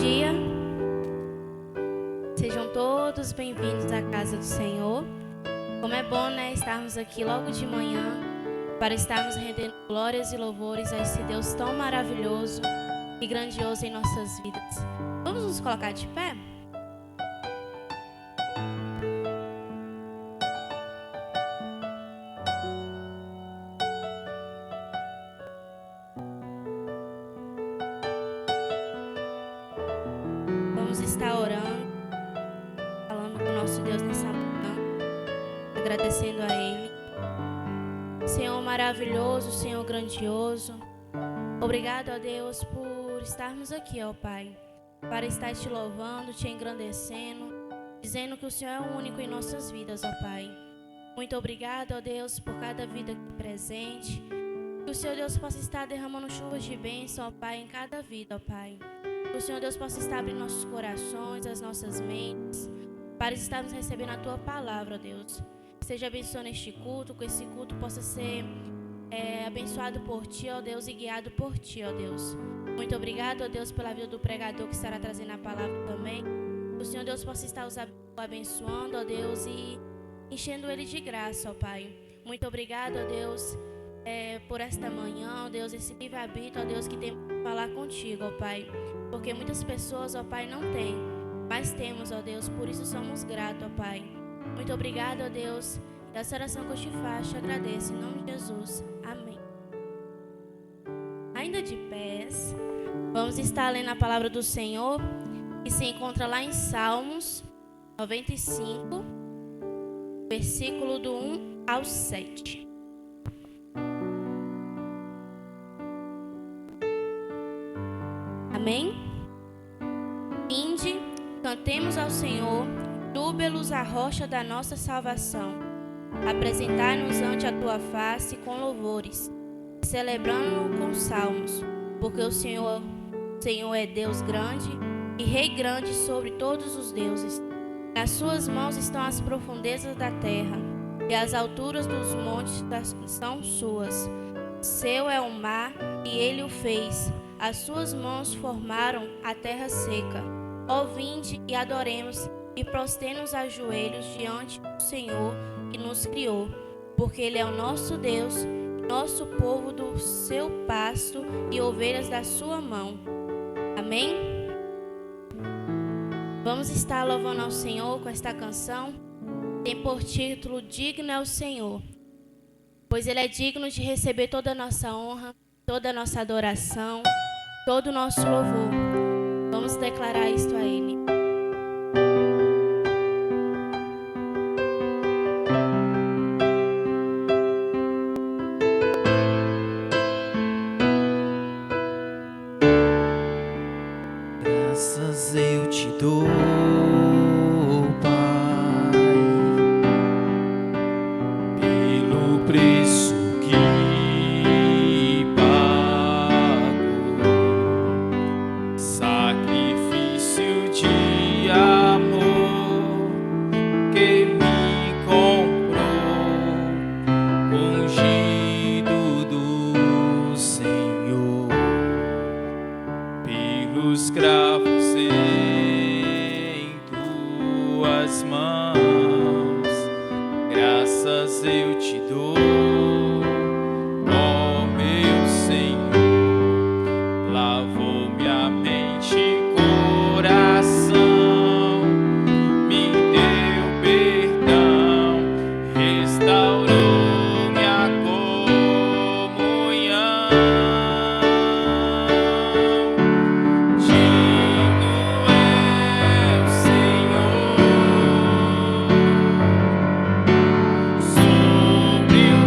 dia, sejam todos bem-vindos à casa do Senhor. Como é bom, estarmos aqui logo de manhã para estarmos rendendo glórias e louvores a esse Deus tão maravilhoso e grandioso em nossas vidas. Vamos nos colocar de pé? Vamos estar orando, falando com o nosso Deus nessa manhã, agradecendo a Ele. Senhor maravilhoso, Senhor grandioso, obrigado, ó Deus, por estarmos aqui, ó Pai, para estar te louvando, te engrandecendo, dizendo que o Senhor é o único em nossas vidas, ó Pai. Muito obrigado, ó Deus, por cada vida aqui presente. Que o Senhor Deus possa estar derramando chuvas de bênção, ó Pai, em cada vida, ó Pai. Que o Senhor Deus possa estar abrindo nossos corações, as nossas mentes, para estarmos recebendo a Tua palavra, ó Deus. Seja abençoando este culto, que esse culto possa ser abençoado por Ti, ó Deus, e guiado por Ti, ó Deus. Muito obrigado, ó Deus, pela vida do pregador que estará trazendo a palavra também. Que o Senhor Deus possa estar os abençoando, ó Deus, e enchendo Ele de graça, ó Pai. Muito obrigado, ó Deus, por esta manhã, ó Deus, esse livre-arbítrio, ó Deus, que tem que falar contigo, ó Pai. Porque muitas pessoas, ó Pai, não têm, mas temos, ó Deus, por isso somos gratos, ó Pai. Muito obrigado, ó Deus, e essa oração que eu te faço, te agradeço, em nome de Jesus. Amém. Ainda de pés, vamos estar lendo a palavra do Senhor, que se encontra lá em Salmos 95, versículo do 1 ao 7. Amém? Vinde, cantemos ao Senhor, júbilos à rocha da nossa salvação. Apresentai-nos ante a tua face com louvores, celebrando-o com salmos, porque o Senhor é Deus grande e Rei grande sobre todos os deuses. Nas suas mãos estão as profundezas da terra, e as alturas dos montes são suas. Seu é o mar, e ele o fez. As suas mãos formaram a terra seca. Ó, vinde e adoremos, e prostremos a joelhos diante do Senhor que nos criou, porque Ele é o nosso Deus, nosso povo do seu pasto e ovelhas da sua mão. Amém? Vamos estar louvando ao Senhor com esta canção. Tem por título Digno é o Senhor, pois Ele é digno de receber toda a nossa honra, toda a nossa adoração, todo o nosso louvor. Vamos declarar isto a Ele. Graças eu te dou, Pai, pelo preço que pago, sacrifício de amor que me comprou, ungido do Senhor, pelos cravos em tuas mãos. Graças eu te dou, ó meu Senhor. Lavou minha mente e coração, me deu perdão, restaurou minha comunhão. Digno é o Senhor, sobre o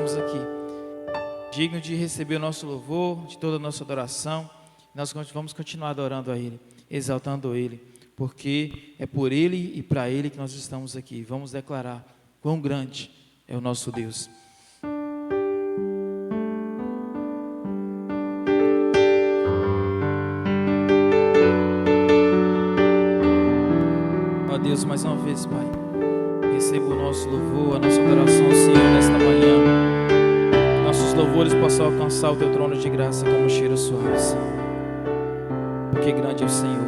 estarmos aqui, digno de receber o nosso louvor, de toda a nossa adoração. Nós vamos continuar adorando a Ele, exaltando Ele, porque é por Ele e para Ele que nós estamos aqui. Vamos declarar quão grande é o nosso Deus. Ó Deus, mais uma vez, Pai, receba o nosso louvor, a nossa adoração ao Senhor nesta manhã. Nossos louvores possam alcançar o Teu trono de graça como cheiro suave, Senhor. Porque grande é o Senhor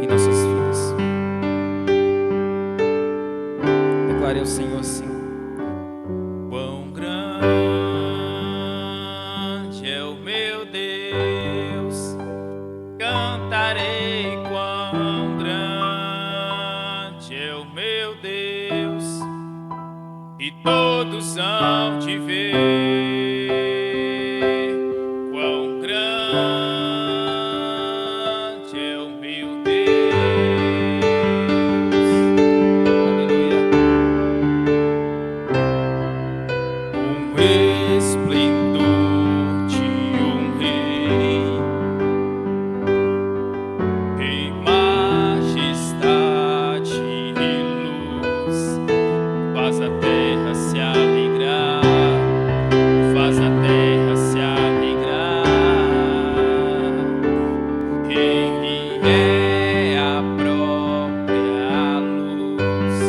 em nossas vidas. Declare ao Senhor assim: Quão grande é o meu Deus, cantarei quão grande é o meu Deus, e todos hão de ver quão grande é o meu Deus. aleluia. Um esplendor de um rei, em majestade e luz, faz a terra se alegrar, faz a terra se alegrar. Ele é a própria luz,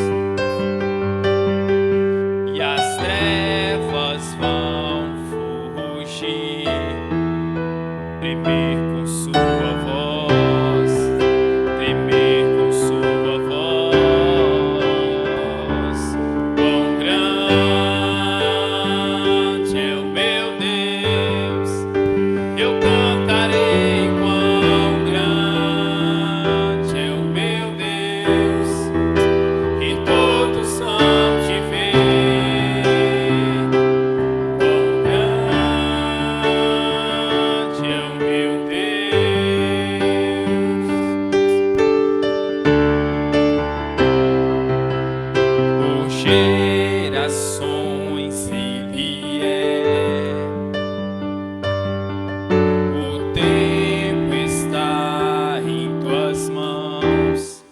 e as trevas vão fugir, tremer com sua voz, tremer com sua voz. Quão grande é o meu Deus, eu cantarei quão grande é o meu Deus, e todos hão de ver quão grande é o meu Deus. Por gerações Ele é, o tempo está em tuas mãos,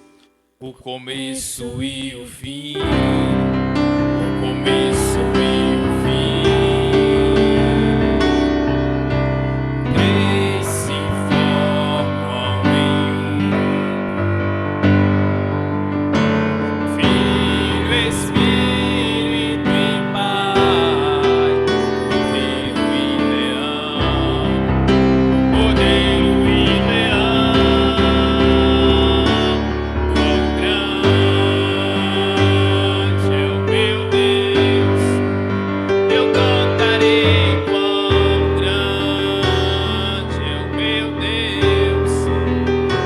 o começo e o fim, o começo e o fim. Três se formam em um: Filho, Espírito e Pai, Cordeiro e Leão, Cordeiro e Leão. Quão grande é o meu Deus, eu cantarei quão grande é o meu Deus,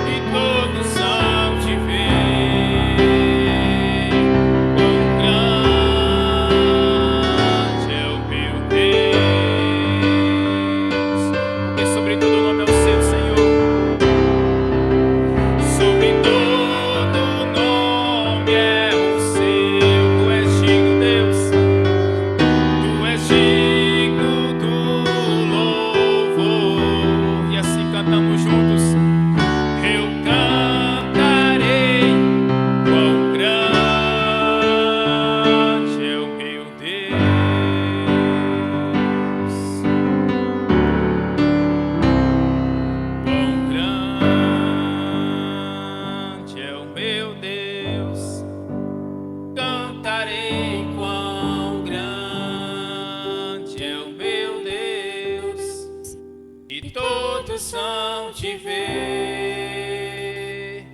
e todos hão de ver quão grande é o meu Deus. Porque sobre todo nome é o seu, Senhor. Sobre todo nome é o seu. Tu és digno, Deus. Tu és digno do louvor. E assim cantamos juntos. Eu cantarei quão grande é o meu Deus. Quão grande é o meu Deus, cantarei quão grande é o meu Deus, e todos hão de ver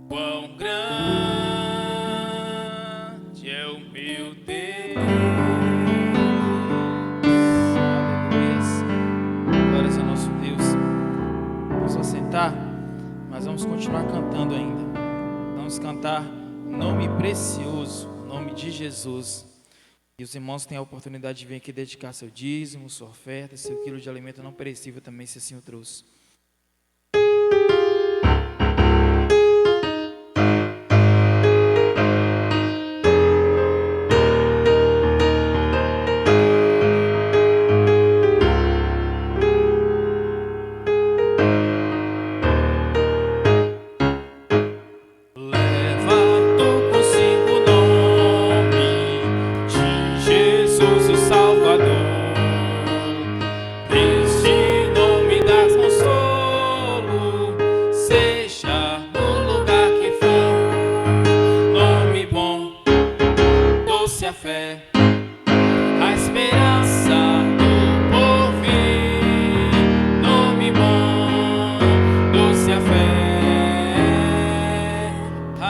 quão grande é o meu Deus. Aleluias. Glórias ao nosso Deus. Vamos assentar, mas vamos continuar cantando ainda. Vamos cantar Nome Precioso, nome de Jesus. E os irmãos têm a oportunidade de vir aqui dedicar seu dízimo, sua oferta, seu quilo de alimento não perecível também, se assim o trouxe.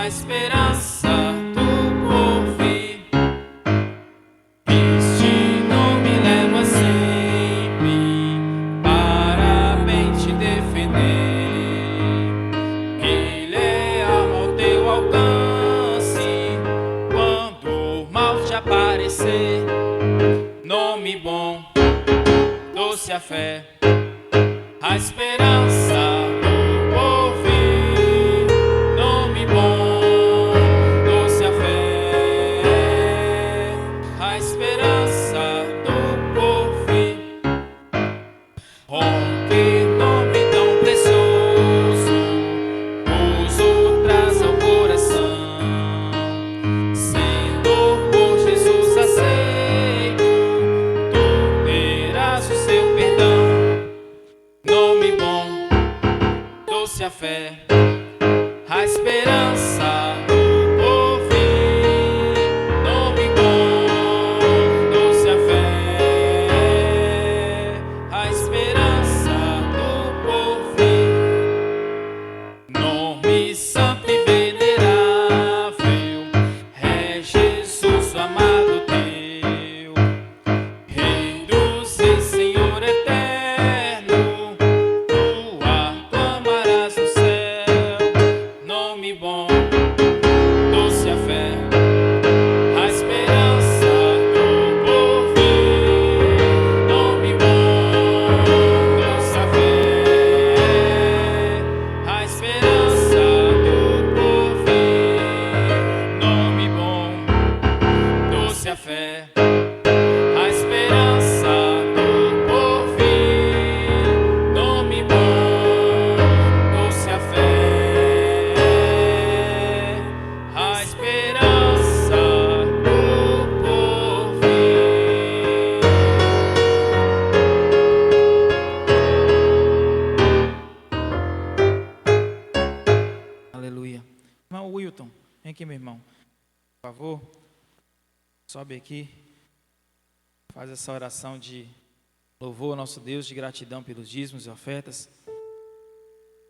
a esperança do porvir. Este nome leva sempre para bem te defender. Ele é ao teu alcance quando o mal te aparecer. Nome bom, doce a fé, a esperança do porvir. Nome bom, doce a fé, a esperança do porvir. Oh, que nome tão precioso, uso traz ao coração. Sendo por Jesus aceito, tu terás o seu perdão. Nome bom, doce a fé, a esperança do porvir. Nome bom, doce a fé, a esperança do porvir. Nome santo e venerável, é Jesus o amado teu. Rei dos reis, Senhor eterno, tu aclamarás no céu. Nome bom, doce a fé, a esperança do porvir. Nome bom, doce a fé, a esperança do porvir. Nome bom, doce a fé, a esperança do porvir. Nome bom, doce a fé, a esperança do porvir. Aleluia. Irmão Wilton, vem aqui, meu irmão. Por favor, sobe aqui. Faz essa oração de louvor ao nosso Deus, de gratidão pelos dízimos e ofertas.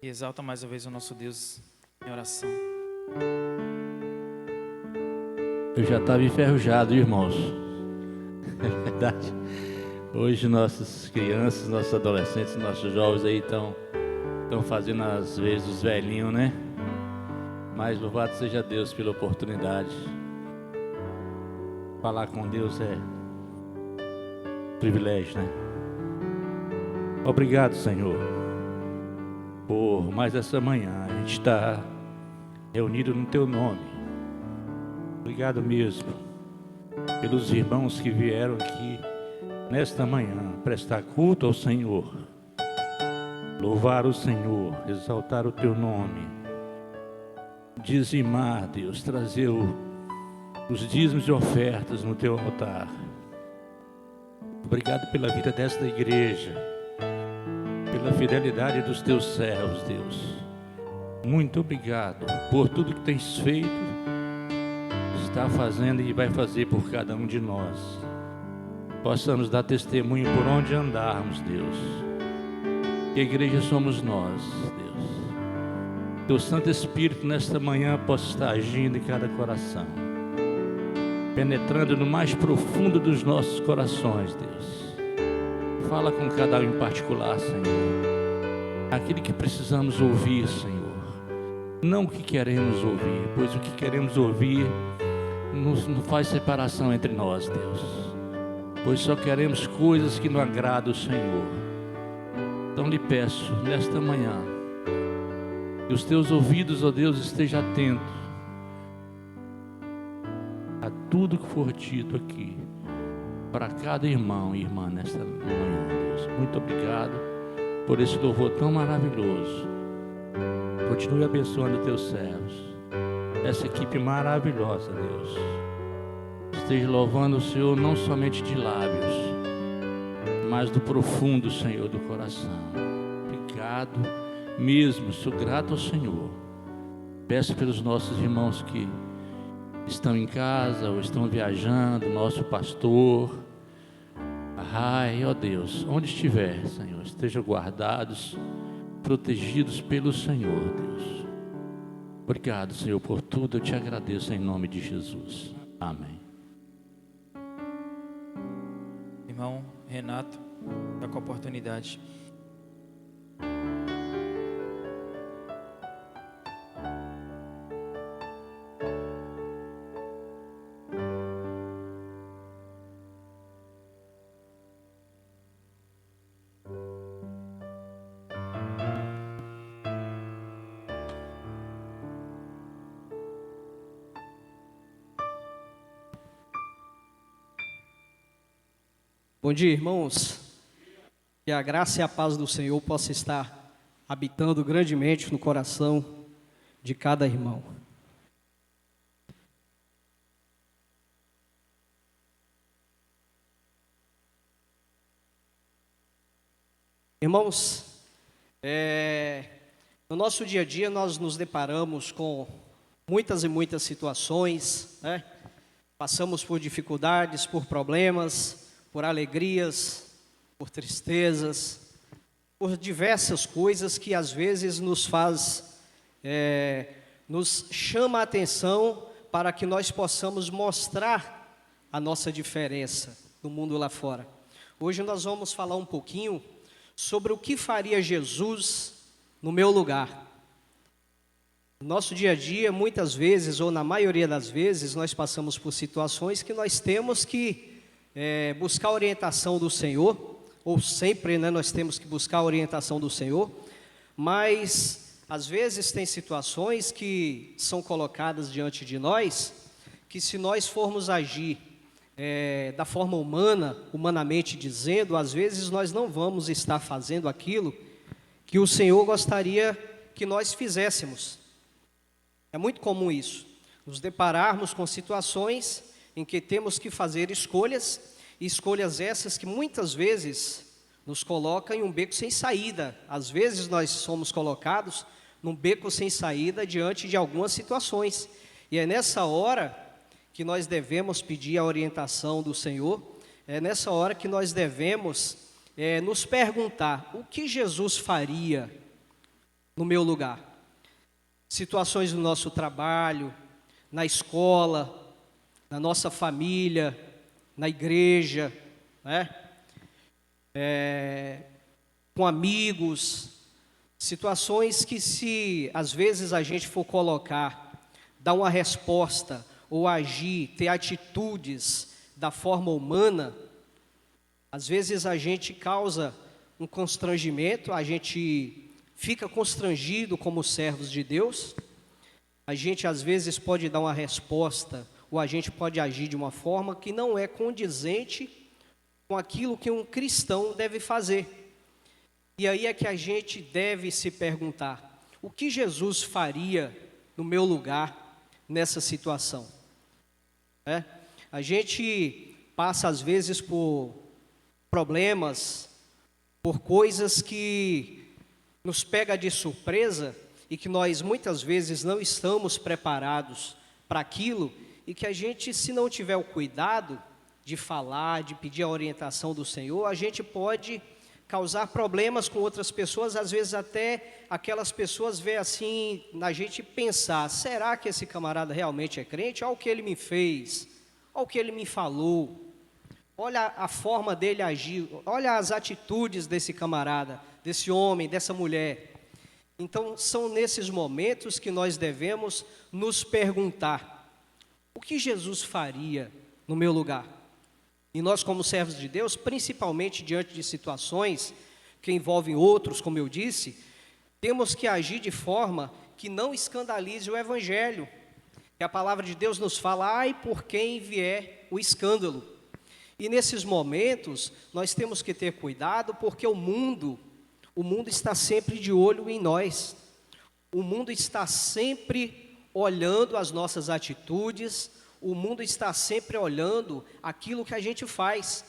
E exalta mais uma vez o nosso Deus em oração. Eu já estava enferrujado, irmãos. É verdade. Hoje nossas crianças, nossos adolescentes, nossos jovens aí estão fazendo às vezes os velhinhos, né? Mas louvado seja Deus pela oportunidade. Falar com Deus é privilégio, né? Obrigado, Senhor, por mais essa manhã a gente está reunido no Teu nome. Obrigado mesmo pelos irmãos que vieram aqui nesta manhã prestar culto ao Senhor, louvar o Senhor, exaltar o Teu nome, dizimar, Deus, trazer os dízimos e ofertas no Teu altar. Obrigado pela vida desta igreja, pela fidelidade dos Teus servos, Deus. Muito obrigado por tudo que Tens feito, está fazendo e vai fazer por cada um de nós. Possamos dar testemunho por onde andarmos, Deus. Que a igreja somos nós, Deus. Teu Santo Espírito nesta manhã possa estar agindo em cada coração, penetrando no mais profundo dos nossos corações, Deus. Fala com cada um em particular, Senhor. Aquilo que precisamos ouvir, Senhor. Não o que queremos ouvir, pois o que queremos ouvir não faz separação entre nós, Deus. Pois só queremos coisas que não agradam o Senhor. Então lhe peço, nesta manhã, que os teus ouvidos, ó Deus, estejam atentos a tudo que for dito aqui, para cada irmão e irmã nesta manhã, Deus. Muito obrigado por esse louvor tão maravilhoso. Continue abençoando teus servos, essa equipe maravilhosa, Deus. Esteja louvando o Senhor não somente de lábios, mas do profundo, Senhor, do coração. Obrigado mesmo, sou grato ao Senhor. Peço pelos nossos irmãos que estão em casa ou estão viajando, nosso pastor. Ai, ó Deus, onde estiver, Senhor, estejam guardados, protegidos pelo Senhor, Deus. Obrigado, Senhor, por tudo. Eu te agradeço em nome de Jesus. Amém. Irmão Renato, está com a oportunidade. Bom dia, irmãos. Que a graça e a paz do Senhor possa estar habitando grandemente no coração de cada irmão. Irmãos, no nosso dia a dia nós nos deparamos com muitas e muitas situações, né? Passamos por dificuldades, por problemas, por alegrias, por tristezas, por diversas coisas que às vezes nos chama a atenção para que nós possamos mostrar a nossa diferença do mundo lá fora. Hoje nós vamos falar um pouquinho sobre o que faria Jesus no meu lugar. No nosso dia a dia, muitas vezes, ou na maioria das vezes, nós passamos por situações que nós temos que buscar a orientação do Senhor, ou sempre, né, nós temos que buscar a orientação do Senhor, mas às vezes tem situações que são colocadas diante de nós, que se nós formos agir da forma humana, humanamente dizendo, às vezes nós não vamos estar fazendo aquilo que o Senhor gostaria que nós fizéssemos. É muito comum isso, nos depararmos com situações em que temos que fazer escolhas, e escolhas essas que muitas vezes nos colocam em um beco sem saída. Às vezes nós somos colocados num beco sem saída diante de algumas situações, e é nessa hora que nós devemos pedir a orientação do Senhor, é nessa hora que nós devemos nos perguntar: o que Jesus faria no meu lugar? Situações no nosso trabalho, na escola, na nossa família, na igreja, né? Com amigos, situações que, se às vezes a gente for colocar, dar uma resposta ou agir, ter atitudes da forma humana, às vezes a gente causa um constrangimento, a gente fica constrangido como servos de Deus, a gente às vezes pode dar uma resposta, ou a gente pode agir de uma forma que não é condizente com aquilo que um cristão deve fazer. E aí é que a gente deve se perguntar: o que Jesus faria no meu lugar nessa situação? A gente passa às vezes por problemas, por coisas que nos pega de surpresa e que nós muitas vezes não estamos preparados para aquilo, e que a gente, se não tiver o cuidado de falar, de pedir a orientação do Senhor, a gente pode causar problemas com outras pessoas, às vezes até aquelas pessoas veem assim, na gente pensar: será que esse camarada realmente é crente? Olha o que ele me fez, olha o que ele me falou, olha a forma dele agir, olha as atitudes desse camarada, desse homem, dessa mulher. Então, são nesses momentos que nós devemos nos perguntar: o que Jesus faria no meu lugar? E nós, como servos de Deus, principalmente diante de situações que envolvem outros, como eu disse, temos que agir de forma que não escandalize o Evangelho. Que a palavra de Deus nos fala: ai, por quem vier o escândalo. E nesses momentos, nós temos que ter cuidado, porque o mundo está sempre de olho em nós. O mundo está sempre olhando as nossas atitudes, o mundo está sempre olhando aquilo que a gente faz.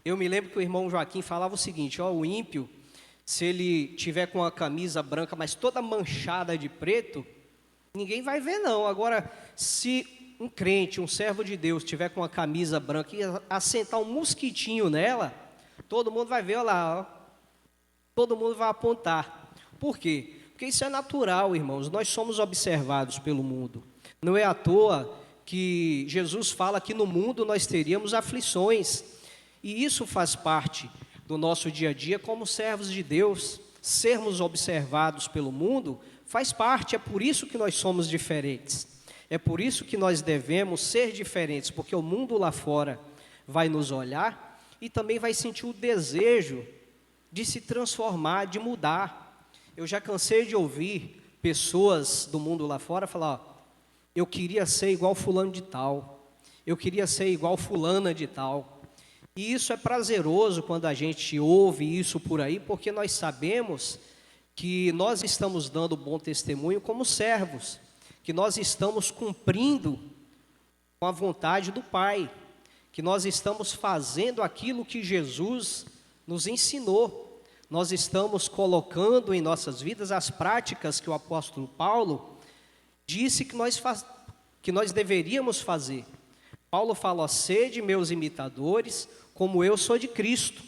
Eu me lembro que o irmão Joaquim falava o seguinte: o ímpio, se ele tiver com a camisa branca, mas toda manchada de preto, ninguém vai ver não. Agora, se um crente, um servo de Deus, tiver com a camisa branca e assentar um mosquitinho nela, todo mundo vai ver, olha lá, todo mundo vai apontar. Por quê? Porque isso é natural, irmãos, nós somos observados pelo mundo. Não é à toa que Jesus fala que no mundo nós teríamos aflições, e isso faz parte do nosso dia a dia como servos de Deus. Sermos observados pelo mundo faz parte, é por isso que nós somos diferentes. É por isso que nós devemos ser diferentes, porque o mundo lá fora vai nos olhar e também vai sentir o desejo de se transformar, de mudar. Eu já cansei de ouvir pessoas do mundo lá fora falar: ó, eu queria ser igual fulano de tal, eu queria ser igual fulana de tal. E isso é prazeroso quando a gente ouve isso por aí, porque nós sabemos que nós estamos dando bom testemunho como servos, que nós estamos cumprindo com a vontade do Pai, que nós estamos fazendo aquilo que Jesus nos ensinou. Nós estamos colocando em nossas vidas as práticas que o apóstolo Paulo disse que nós deveríamos fazer. Paulo fala: ó, sede meus imitadores, como eu sou de Cristo.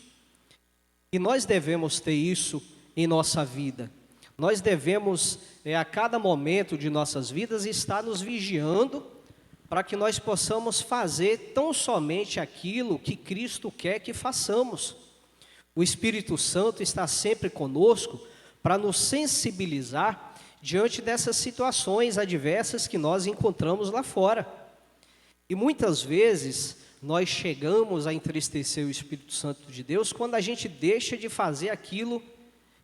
E nós devemos ter isso em nossa vida. Nós devemos, a cada momento de nossas vidas, estar nos vigiando para que nós possamos fazer tão somente aquilo que Cristo quer que façamos. O Espírito Santo está sempre conosco para nos sensibilizar diante dessas situações adversas que nós encontramos lá fora. E muitas vezes nós chegamos a entristecer o Espírito Santo de Deus quando a gente deixa de fazer aquilo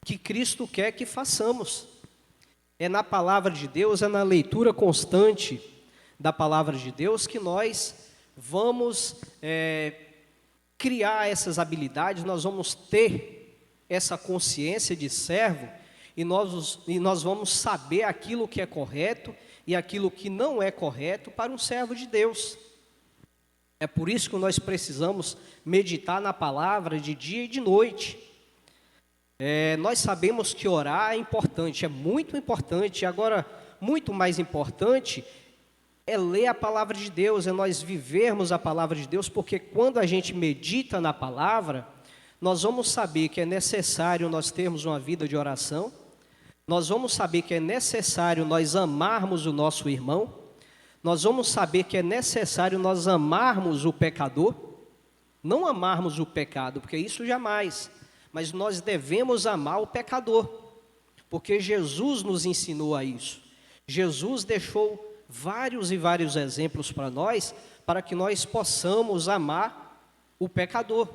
que Cristo quer que façamos. É na palavra de Deus, é na leitura constante da palavra de Deus que nós vamos criar essas habilidades, nós vamos ter essa consciência de servo e nós vamos saber aquilo que é correto e aquilo que não é correto para um servo de Deus. É por isso que nós precisamos meditar na palavra de dia e de noite. Nós sabemos que orar é importante, é muito importante. Agora, muito mais importante é ler a palavra de Deus, é nós vivermos a palavra de Deus, porque quando a gente medita na palavra, nós vamos saber que é necessário nós termos uma vida de oração, nós vamos saber que é necessário nós amarmos o nosso irmão, nós vamos saber que é necessário nós amarmos o pecador, não amarmos o pecado, porque isso jamais, mas nós devemos amar o pecador, porque Jesus nos ensinou a isso. Jesus deixou vários e vários exemplos para nós, para que nós possamos amar o pecador,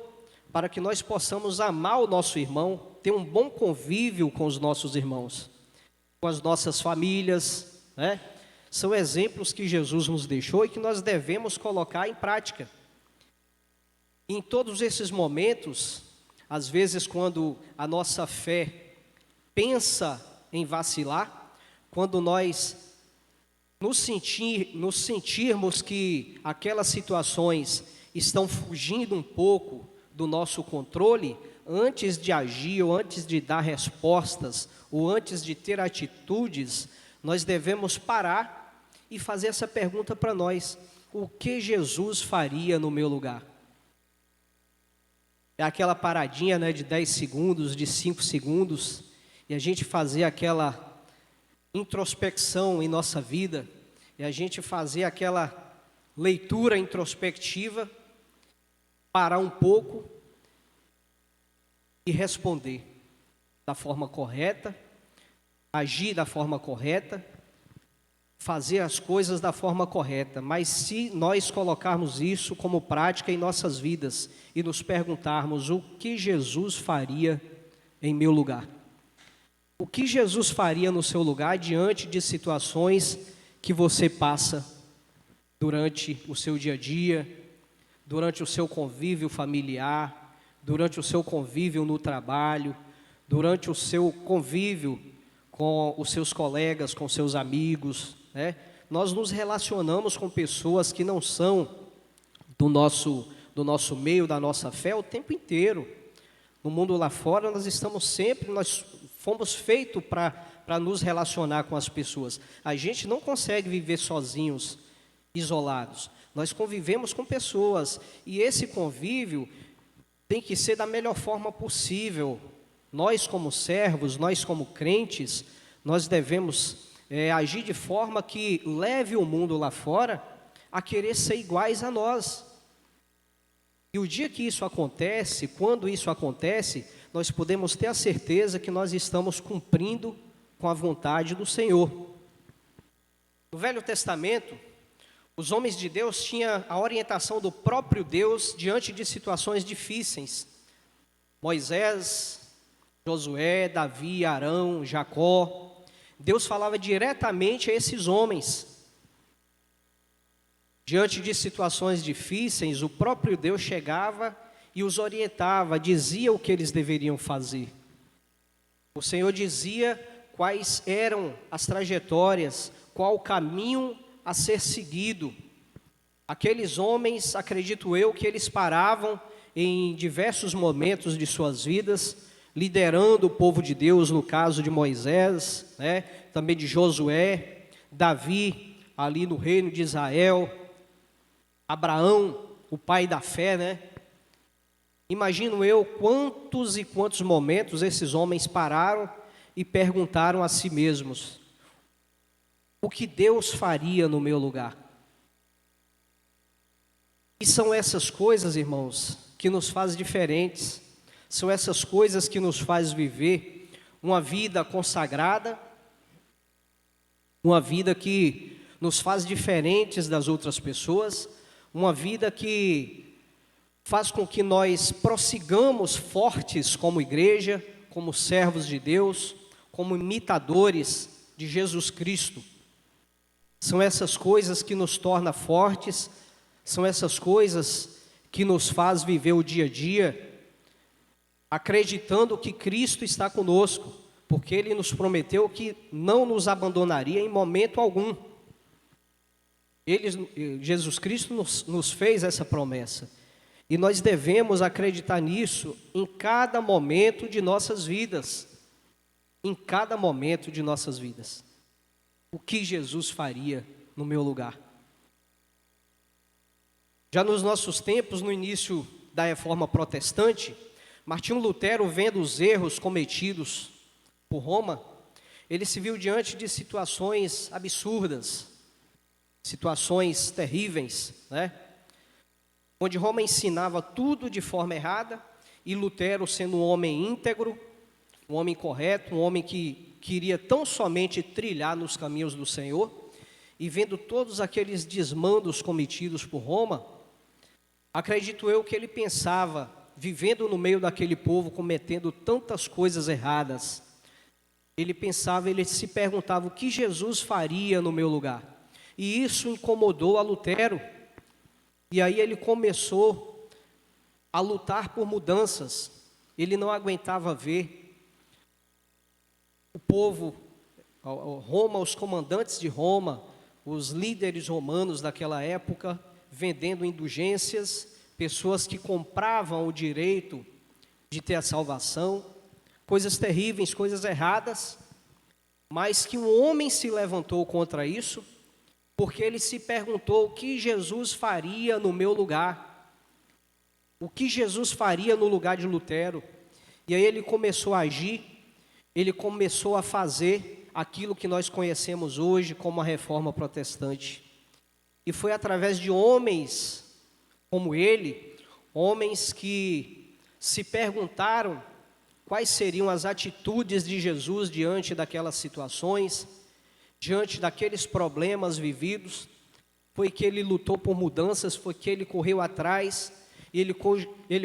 para que nós possamos amar o nosso irmão, ter um bom convívio com os nossos irmãos, com as nossas famílias, né? São exemplos que Jesus nos deixou e que nós devemos colocar em prática. Em todos esses momentos, às vezes quando a nossa fé pensa em vacilar, quando nós nos sentirmos que aquelas situações estão fugindo um pouco do nosso controle, antes de agir ou antes de dar respostas ou antes de ter atitudes, nós devemos parar e fazer essa pergunta para nós: o que Jesus faria no meu lugar? É aquela paradinha, né, de 10 segundos, de 5 segundos, e a gente fazer aquela introspecção em nossa vida, e a gente fazer aquela leitura introspectiva, parar um pouco e responder da forma correta, agir da forma correta, fazer as coisas da forma correta. Mas se nós colocarmos isso como prática em nossas vidas e nos perguntarmos: o que Jesus faria em meu lugar? O que Jesus faria no seu lugar diante de situações que você passa durante o seu dia a dia, durante o seu convívio familiar, durante o seu convívio no trabalho, durante o seu convívio com os seus colegas, com seus amigos, né? Nós nos relacionamos com pessoas que não são do nosso meio, da nossa fé, o tempo inteiro. No mundo lá fora, nós fomos feitos para nos relacionar com as pessoas. A gente não consegue viver sozinhos, isolados. Nós convivemos com pessoas e esse convívio tem que ser da melhor forma possível. Nós como servos, nós como crentes, nós devemos agir de forma que leve o mundo lá fora a querer ser iguais a nós. E o dia que isso acontece, quando isso acontece, nós podemos ter a certeza que nós estamos cumprindo com a vontade do Senhor. No Velho Testamento, os homens de Deus tinham a orientação do próprio Deus diante de situações difíceis. Moisés, Josué, Davi, Arão, Jacó. Deus falava diretamente a esses homens. Diante de situações difíceis, o próprio Deus chegava e os orientava, dizia o que eles deveriam fazer. O Senhor dizia quais eram as trajetórias, qual o caminho a ser seguido. Aqueles homens, acredito eu, que eles paravam em diversos momentos de suas vidas, liderando o povo de Deus, no caso de Moisés, também de Josué, Davi, ali no reino de Israel, Abraão, o pai da fé, Imagino eu quantos e quantos momentos esses homens pararam e perguntaram a si mesmos: o que Deus faria no meu lugar? E são essas coisas, irmãos, que nos fazem diferentes, são essas coisas que nos fazem viver uma vida consagrada, uma vida que nos faz diferentes das outras pessoas, uma vida que faz com que nós prossigamos fortes como igreja, como servos de Deus, como imitadores de Jesus Cristo. São essas coisas que nos tornam fortes, são essas coisas que nos faz viver o dia a dia, acreditando que Cristo está conosco, porque Ele nos prometeu que não nos abandonaria em momento algum. Jesus Cristo nos fez essa promessa, e nós devemos acreditar nisso em cada momento de nossas vidas, em cada momento de nossas vidas. O que Jesus faria no meu lugar? Já nos nossos tempos, no início da Reforma Protestante, Martinho Lutero, vendo os erros cometidos por Roma, ele se viu diante de situações absurdas, situações terríveis, onde Roma ensinava tudo de forma errada, e Lutero, sendo um homem íntegro, um homem correto, um homem que queria tão somente trilhar nos caminhos do Senhor, e vendo todos aqueles desmandos cometidos por Roma, acredito eu que ele pensava, vivendo no meio daquele povo, cometendo tantas coisas erradas, ele se perguntava o que Jesus faria no meu lugar. E isso incomodou a Lutero, e aí ele começou a lutar por mudanças. Ele não aguentava ver o povo, Roma, os comandantes de Roma, os líderes romanos daquela época, vendendo indulgências, pessoas que compravam o direito de ter a salvação, coisas terríveis, coisas erradas, mas que um homem se levantou contra isso, porque ele se perguntou o que Jesus faria no meu lugar, o que Jesus faria no lugar de Lutero. E aí ele começou a agir, ele começou a fazer aquilo que nós conhecemos hoje como a Reforma Protestante. E foi através de homens como ele, homens que se perguntaram quais seriam as atitudes de Jesus diante daquelas situações, diante daqueles problemas vividos, foi que ele lutou por mudanças, foi que ele correu atrás, ele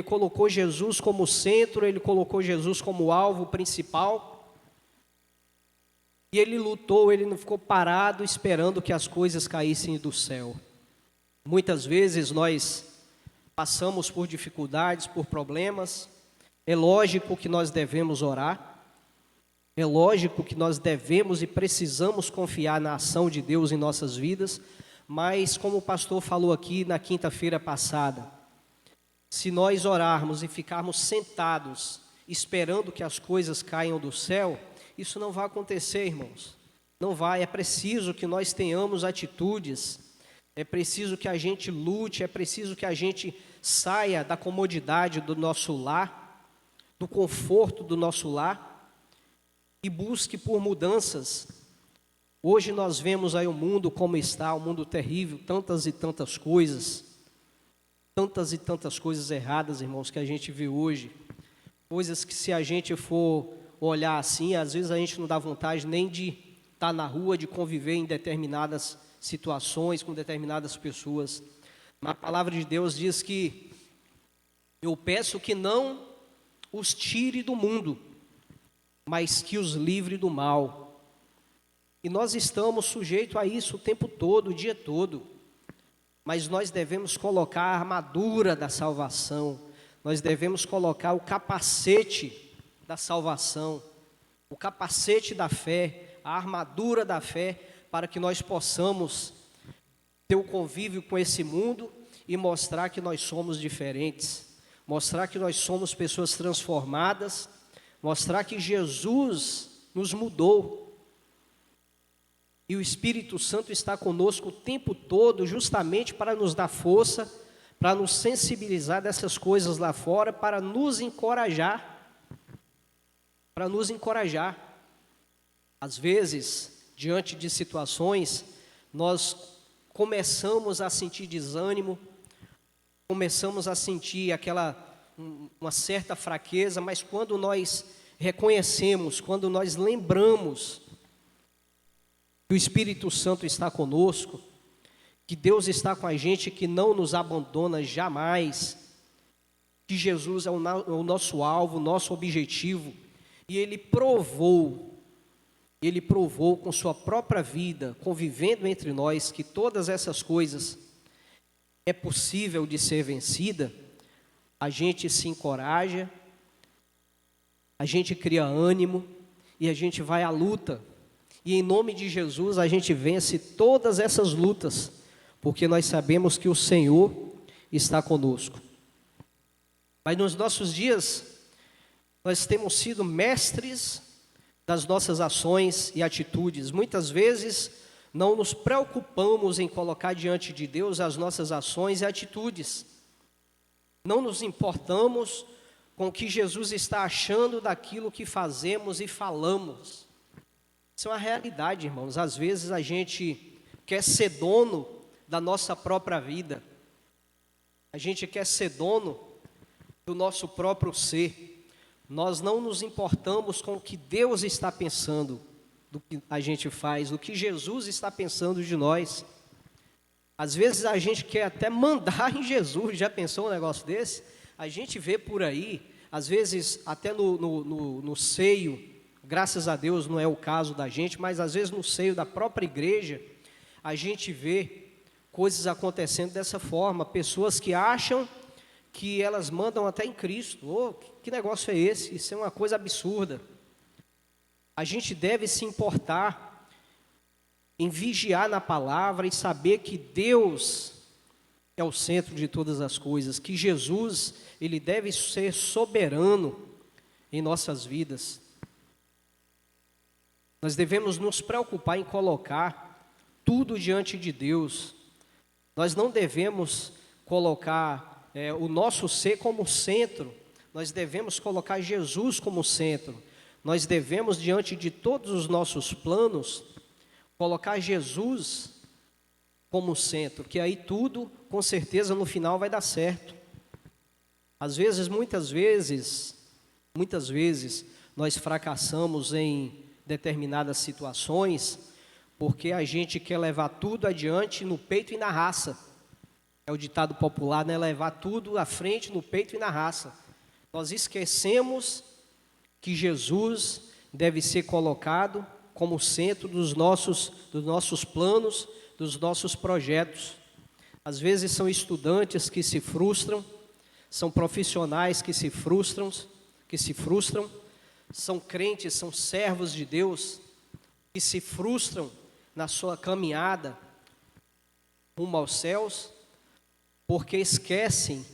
colocou Jesus como centro, ele colocou Jesus como alvo principal, e ele lutou, ele não ficou parado esperando que as coisas caíssem do céu. Muitas vezes nós passamos por dificuldades, por problemas, é lógico que nós devemos orar, é lógico que nós devemos e precisamos confiar na ação de Deus em nossas vidas, mas como o pastor falou aqui na quinta-feira passada, se nós orarmos e ficarmos sentados, esperando que as coisas caiam do céu, isso não vai acontecer, irmãos. Não vai, é preciso que nós tenhamos atitudes, é preciso que a gente lute, é preciso que a gente saia da comodidade do nosso lar, do conforto do nosso lar, e busque por mudanças. Hoje nós vemos aí o mundo como está, um mundo terrível, tantas e tantas coisas erradas, irmãos, que a gente vê hoje. Coisas que, se a gente for olhar assim, às vezes a gente não dá vontade nem de estar na rua, de conviver em determinadas situações, com determinadas pessoas. Mas a palavra de Deus diz que eu peço que não os tire do mundo, mas que os livre do mal. E nós estamos sujeitos a isso o tempo todo, o dia todo. Mas nós devemos colocar a armadura da salvação, nós devemos colocar o capacete da salvação, o capacete da fé, a armadura da fé, para que nós possamos ter o convívio com esse mundo e mostrar que nós somos diferentes, mostrar que nós somos pessoas transformadas, mostrar que Jesus nos mudou. E o Espírito Santo está conosco o tempo todo, justamente para nos dar força, para nos sensibilizar dessas coisas lá fora, para nos encorajar. Às vezes, diante de situações, nós começamos a sentir desânimo, começamos a sentir uma certa fraqueza, mas quando nós reconhecemos, quando nós lembramos que o Espírito Santo está conosco, que Deus está com a gente, que não nos abandona jamais, que Jesus é o nosso alvo, o nosso objetivo, e Ele provou com sua própria vida, convivendo entre nós, que todas essas coisas é possível de ser vencida. A gente se encoraja, a gente cria ânimo e a gente vai à luta. E em nome de Jesus a gente vence todas essas lutas, porque nós sabemos que o Senhor está conosco. Mas nos nossos dias, nós temos sido mestres das nossas ações e atitudes. Muitas vezes não nos preocupamos em colocar diante de Deus as nossas ações e atitudes. Não nos importamos com o que Jesus está achando daquilo que fazemos e falamos. Isso é uma realidade, irmãos. Às vezes a gente quer ser dono da nossa própria vida. A gente quer ser dono do nosso próprio ser. Nós não nos importamos com o que Deus está pensando do que a gente faz, do que Jesus está pensando de nós. Às vezes a gente quer até mandar em Jesus. Já pensou um negócio desse? A gente vê por aí, às vezes até no seio, graças a Deus não é o caso da gente, mas às vezes no seio da própria igreja, a gente vê coisas acontecendo dessa forma, pessoas que acham que elas mandam até em Cristo. Oh, que negócio é esse? Isso é uma coisa absurda. A gente deve se importar em vigiar na palavra e saber que Deus é o centro de todas as coisas, que Jesus, Ele deve ser soberano em nossas vidas. Nós devemos nos preocupar em colocar tudo diante de Deus. Nós não devemos colocar o nosso ser como centro. Nós devemos colocar Jesus como centro. Nós devemos, diante de todos os nossos planos, colocar Jesus como centro, que aí tudo, com certeza, no final vai dar certo. Às vezes, muitas vezes, nós fracassamos em determinadas situações, porque a gente quer levar tudo adiante no peito e na raça. É o ditado popular, né? Levar tudo à frente no peito e na raça. Nós esquecemos que Jesus deve ser colocado como centro dos nossos planos, dos nossos projetos. Às vezes são estudantes que se frustram, são profissionais que se frustram, são crentes, são servos de Deus que se frustram na sua caminhada rumo aos céus, porque esquecem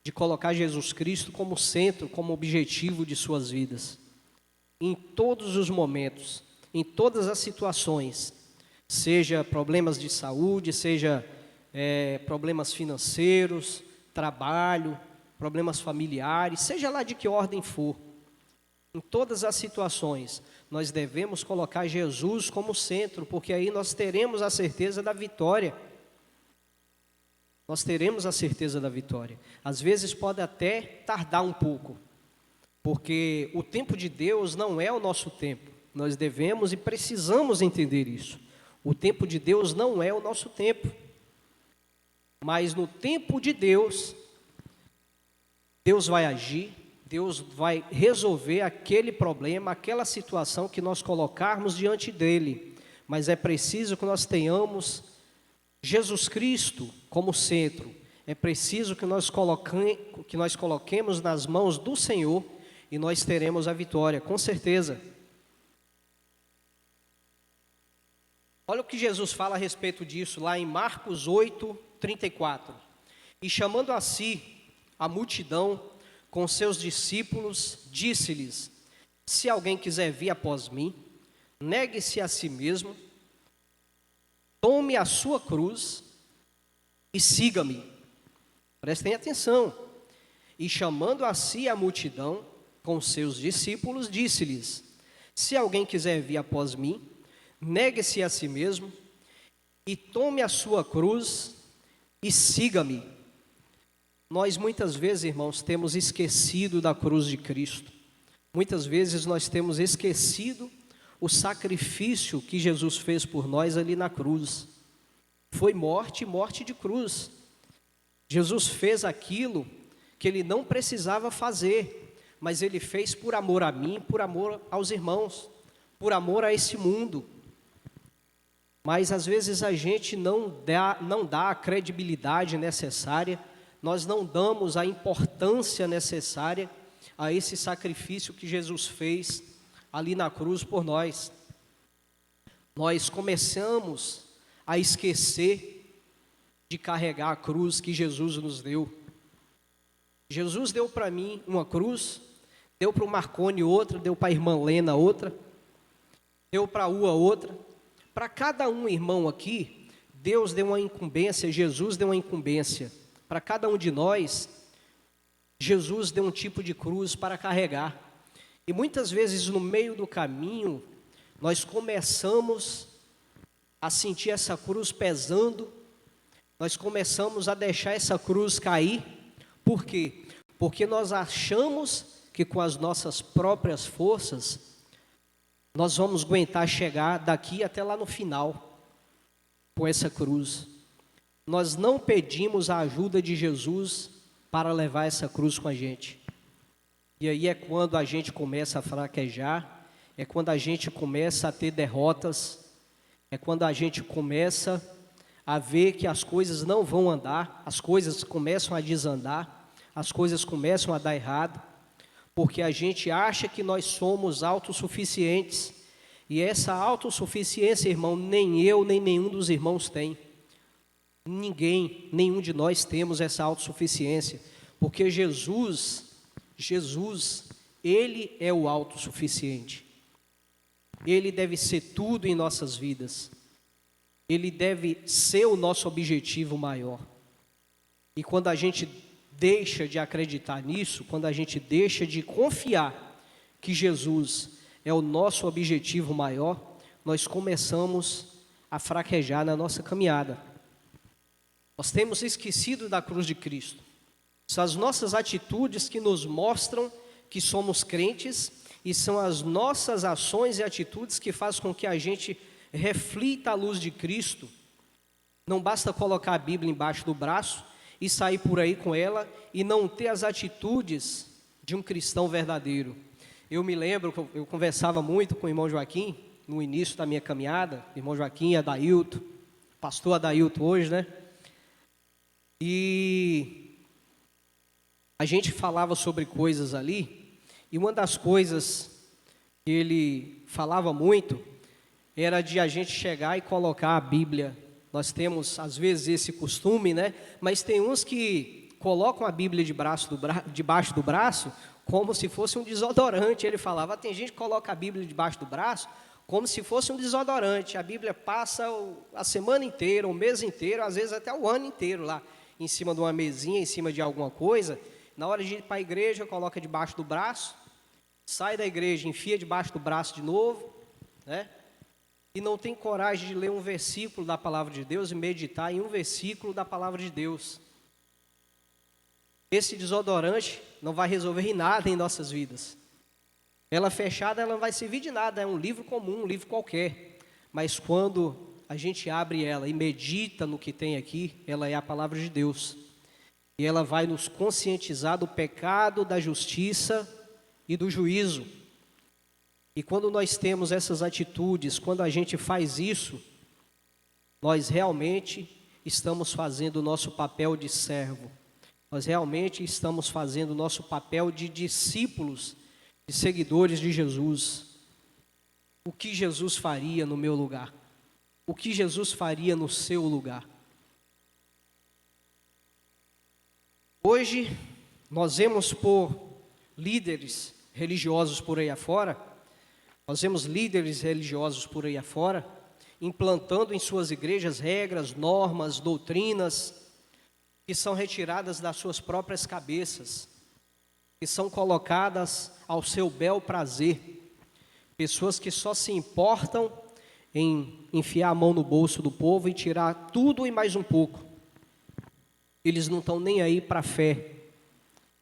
de colocar Jesus Cristo como centro, como objetivo de suas vidas. Em todos os momentos, em todas as situações, seja problemas de saúde, seja problemas financeiros, trabalho, problemas familiares, seja lá de que ordem for, em todas as situações, nós devemos colocar Jesus como centro, porque aí nós teremos a certeza da vitória. Nós teremos a certeza da vitória. Às vezes pode até tardar um pouco, porque o tempo de Deus não é o nosso tempo. Nós devemos e precisamos entender isso. O tempo de Deus não é o nosso tempo. Mas no tempo de Deus, Deus vai agir, Deus vai resolver aquele problema, aquela situação que nós colocarmos diante dele. Mas é preciso que nós tenhamos Jesus Cristo como centro. É preciso que nós coloquemos nas mãos do Senhor e nós teremos a vitória, com certeza. Olha o que Jesus fala a respeito disso, lá em Marcos 8:34. E chamando a si a multidão com seus discípulos, disse-lhes: se alguém quiser vir após mim, negue-se a si mesmo, tome a sua cruz e siga-me. Prestem atenção. E chamando a si a multidão com seus discípulos, disse-lhes: se alguém quiser vir após mim, negue-se a si mesmo e tome a sua cruz e siga-me. Nós muitas vezes, irmãos, temos esquecido da cruz de Cristo. Muitas vezes nós temos esquecido o sacrifício que Jesus fez por nós ali na cruz. Foi morte de cruz. Jesus fez aquilo que ele não precisava fazer, mas ele fez por amor a mim, por amor aos irmãos, por amor a esse mundo. Mas às vezes a gente não dá a credibilidade necessária, nós não damos a importância necessária a esse sacrifício que Jesus fez ali na cruz por nós. Nós começamos a esquecer de carregar a cruz que Jesus nos deu. Jesus deu para mim uma cruz, deu para o Marconi outra, deu para a irmã Lena outra, deu para a Ua outra. Para cada um irmão aqui, Deus deu uma incumbência, Jesus deu uma incumbência. Para cada um de nós, Jesus deu um tipo de cruz para carregar. E muitas vezes no meio do caminho, nós começamos a sentir essa cruz pesando, nós começamos a deixar essa cruz cair. Por quê? Porque nós achamos que com as nossas próprias forças, nós vamos aguentar chegar daqui até lá no final, com essa cruz. Nós não pedimos a ajuda de Jesus para levar essa cruz com a gente. E aí é quando a gente começa a fraquejar, é quando a gente começa a ter derrotas, é quando a gente começa a ver que as coisas não vão andar, as coisas começam a desandar, as coisas começam a dar errado, porque a gente acha que nós somos autossuficientes. E essa autossuficiência, irmão, nem eu, nem nenhum dos irmãos tem. Ninguém, nenhum de nós temos essa autossuficiência, porque Jesus, Ele é o autossuficiente. Ele deve ser tudo em nossas vidas. Ele deve ser o nosso objetivo maior. E quando a gente deixa de acreditar nisso, quando a gente deixa de confiar que Jesus é o nosso objetivo maior, nós começamos a fraquejar na nossa caminhada. Nós temos esquecido da cruz de Cristo. São as nossas atitudes que nos mostram que somos crentes, e são as nossas ações e atitudes que fazem com que a gente reflita a luz de Cristo. Não basta colocar a Bíblia embaixo do braço e sair por aí com ela e não ter as atitudes de um cristão verdadeiro. Eu me lembro que eu conversava muito com o irmão Joaquim no início da minha caminhada, irmão Joaquim, Adailton, pastor Adailton hoje, né? E a gente falava sobre coisas ali, e uma das coisas que ele falava muito era de a gente chegar e colocar a Bíblia. Nós temos, às vezes, esse costume, né? Mas tem uns que colocam a Bíblia debaixo do braço como se fosse um desodorante. Ele falava, tem gente que coloca a Bíblia debaixo do braço como se fosse um desodorante. A Bíblia passa a semana inteira, o mês inteiro, às vezes até o ano inteiro lá, em cima de uma mesinha, em cima de alguma coisa. Na hora de ir para a igreja, coloca debaixo do braço sai da igreja, enfia debaixo do braço de novo, né? E não tem coragem de ler um versículo da palavra de Deus e meditar em um versículo da palavra de Deus. Esse desodorante não vai resolver em nada em nossas vidas. Ela fechada, ela não vai servir de nada, é um livro comum, um livro qualquer. Mas quando a gente abre ela e medita no que tem aqui, ela é a palavra de Deus. E ela vai nos conscientizar do pecado, da justiça e do juízo. E quando nós temos essas atitudes, quando a gente faz isso, nós realmente estamos fazendo o nosso papel de servo. Nós realmente estamos fazendo o nosso papel de discípulos, de seguidores de Jesus. O que Jesus faria no meu lugar? O que Jesus faria no seu lugar? Hoje, nós vemos por líderes religiosos por aí afora, implantando em suas igrejas regras, normas, doutrinas, que são retiradas das suas próprias cabeças, que são colocadas ao seu bel prazer. Pessoas que só se importam em enfiar a mão no bolso do povo e tirar tudo e mais um pouco. Eles não estão nem aí para a fé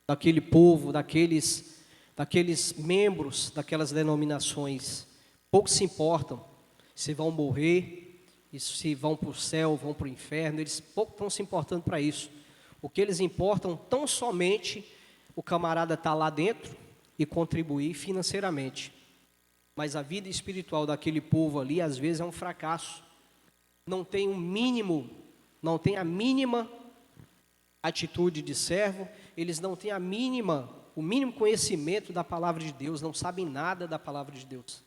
daquele povo, daqueles membros daquelas denominações. Poucos se importam se vão morrer, e se vão para o céu, vão para o inferno. Eles pouco estão se importando para isso. O que eles importam tão somente o camarada estar lá dentro e contribuir financeiramente. Mas a vida espiritual daquele povo ali, às vezes, é um fracasso. Não tem a mínima atitude de servo, eles não têm o mínimo conhecimento da palavra de Deus, não sabem nada da palavra de Deus.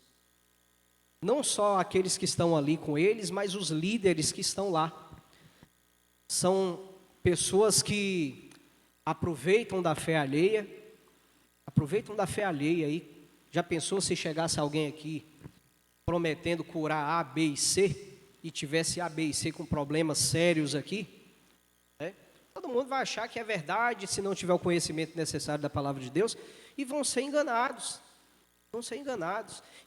Não só aqueles que estão ali com eles, mas os líderes que estão lá. São pessoas que aproveitam da fé alheia aí. Já pensou se chegasse alguém aqui prometendo curar A, B e C, e tivesse A, B e C com problemas sérios aqui? Todo mundo vai achar que é verdade se não tiver o conhecimento necessário da palavra de Deus, e vão ser enganados.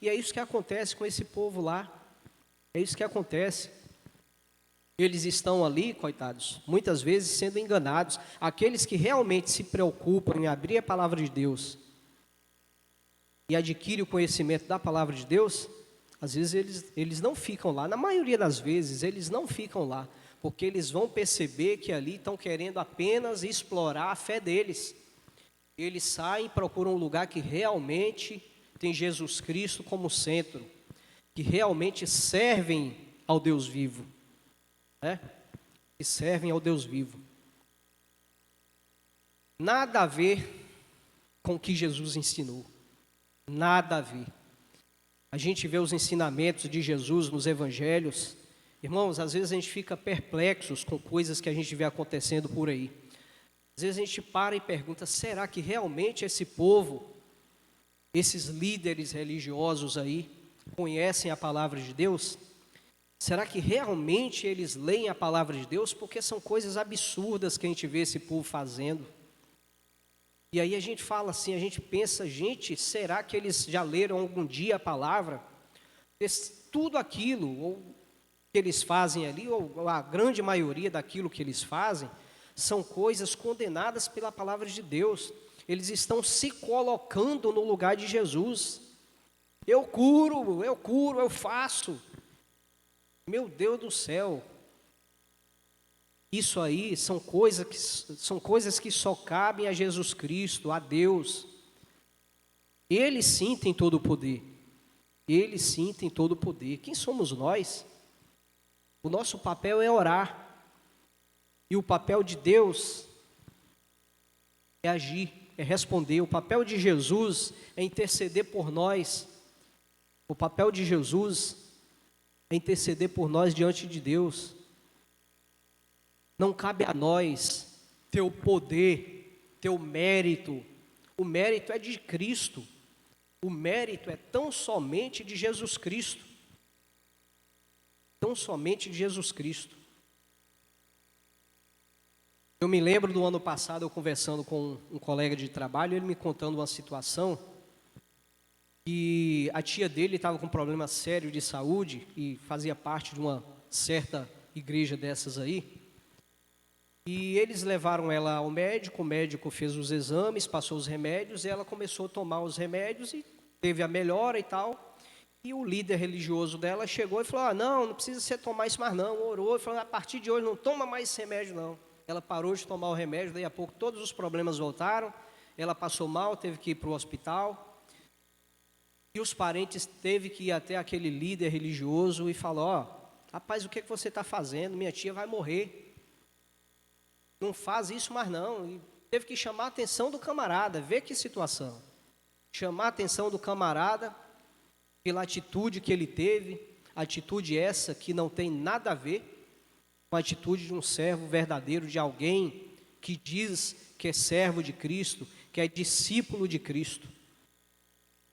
E é isso que acontece com esse povo lá. É isso que acontece. Eles estão ali, coitados, muitas vezes sendo enganados. Aqueles que realmente se preocupam em abrir a palavra de Deus e adquirem o conhecimento da palavra de Deus, às vezes eles não ficam lá. Na maioria das vezes, eles não ficam lá, porque eles vão perceber que ali estão querendo apenas explorar a fé deles. Eles saem e procuram um lugar que realmente tem Jesus Cristo como centro, que realmente servem ao Deus vivo, que servem ao Deus vivo. Nada a ver com o que Jesus ensinou, nada a ver. A gente vê os ensinamentos de Jesus nos evangelhos. Irmãos, às vezes a gente fica perplexos com coisas que a gente vê acontecendo por aí. Às vezes a gente para e pergunta, será que realmente esse povo, esses líderes religiosos aí, conhecem a palavra de Deus? Será que realmente eles leem a palavra de Deus? Porque são coisas absurdas que a gente vê esse povo fazendo. E aí a gente fala assim, a gente pensa, gente, será que eles já leram algum dia a palavra? Tudo aquilo, ou que eles fazem ali, ou a grande maioria daquilo que eles fazem, são coisas condenadas pela palavra de Deus. Eles estão se colocando no lugar de Jesus. Eu curo, eu faço. Meu Deus do céu. Isso aí são coisas que só cabem a Jesus Cristo, a Deus. Ele sim tem todo o poder. Ele sim tem todo o poder. Quem somos nós? O nosso papel é orar. E o papel de Deus é agir, é responder. O papel de Jesus é interceder por nós. O papel de Jesus é interceder por nós diante de Deus. Não cabe a nós ter o poder, ter o mérito. O mérito é de Cristo. O mérito é tão somente de Jesus Cristo. Tão somente de Jesus Cristo. Eu me lembro do ano passado, eu conversando com um colega de trabalho, ele me contando uma situação E a tia dele estava com um problema sério de saúde e fazia parte de uma certa igreja dessas aí. E eles levaram ela ao médico, o médico fez os exames, passou os remédios, e ela começou a tomar os remédios e teve a melhora e tal. E o líder religioso dela chegou e falou: não precisa você tomar isso mais não. Orou e falou: a partir de hoje não toma mais esse remédio não. Ela parou de tomar o remédio, daí a pouco todos os problemas voltaram, ela passou mal, teve que ir para o hospital. E os parentes teve que ir até aquele líder religioso e falou: rapaz, o que você está fazendo? Minha tia vai morrer. Não faz isso mais não. E teve que chamar a atenção do camarada, ver que situação. Chamar a atenção do camarada pela atitude que ele teve, atitude essa que não tem nada a ver com a atitude de um servo verdadeiro, de alguém que diz que é servo de Cristo, que é discípulo de Cristo.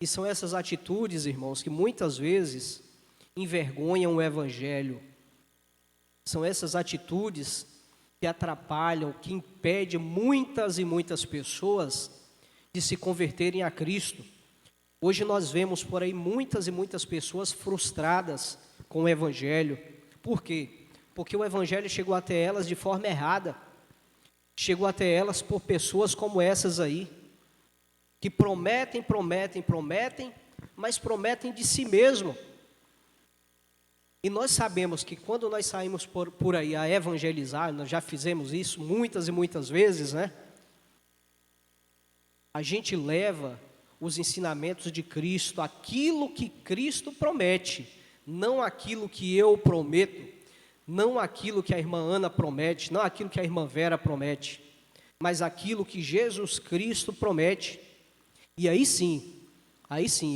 E são essas atitudes, irmãos, que muitas vezes envergonham o Evangelho. São essas atitudes que atrapalham, que impedem muitas e muitas pessoas de se converterem a Cristo. Hoje nós vemos por aí muitas e muitas pessoas frustradas com o Evangelho. Por quê? Porque o Evangelho chegou até elas de forma errada. Chegou até elas por pessoas como essas aí, que prometem, mas prometem de si mesmo. E nós sabemos que quando nós saímos por aí a evangelizar, nós já fizemos isso muitas e muitas vezes, né? A gente leva os ensinamentos de Cristo, aquilo que Cristo promete, não aquilo que eu prometo, não aquilo que a irmã Ana promete, não aquilo que a irmã Vera promete, mas aquilo que Jesus Cristo promete. E aí sim,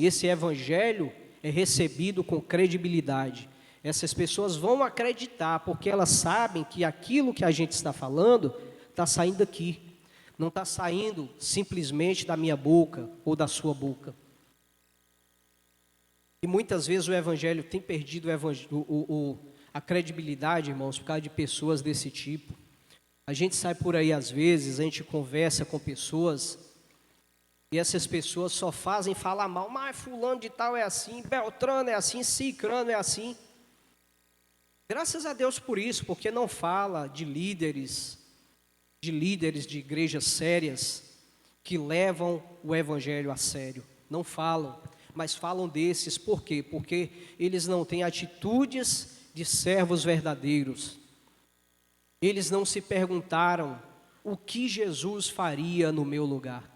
esse evangelho é recebido com credibilidade. Essas pessoas vão acreditar, porque elas sabem que aquilo que a gente está falando está saindo daqui, não está saindo simplesmente da minha boca ou da sua boca. E muitas vezes o Evangelho tem perdido a credibilidade, irmãos, por causa de pessoas desse tipo. A gente sai por aí às vezes, a gente conversa com pessoas, e essas pessoas só fazem falar mal. Mas fulano de tal é assim, Beltrano é assim, Cicrano é assim. Graças a Deus por isso, porque não fala de líderes de igrejas sérias que levam o Evangelho a sério. Não falam, mas falam desses. Por quê? Porque eles não têm atitudes de servos verdadeiros. Eles não se perguntaram o que Jesus faria no meu lugar.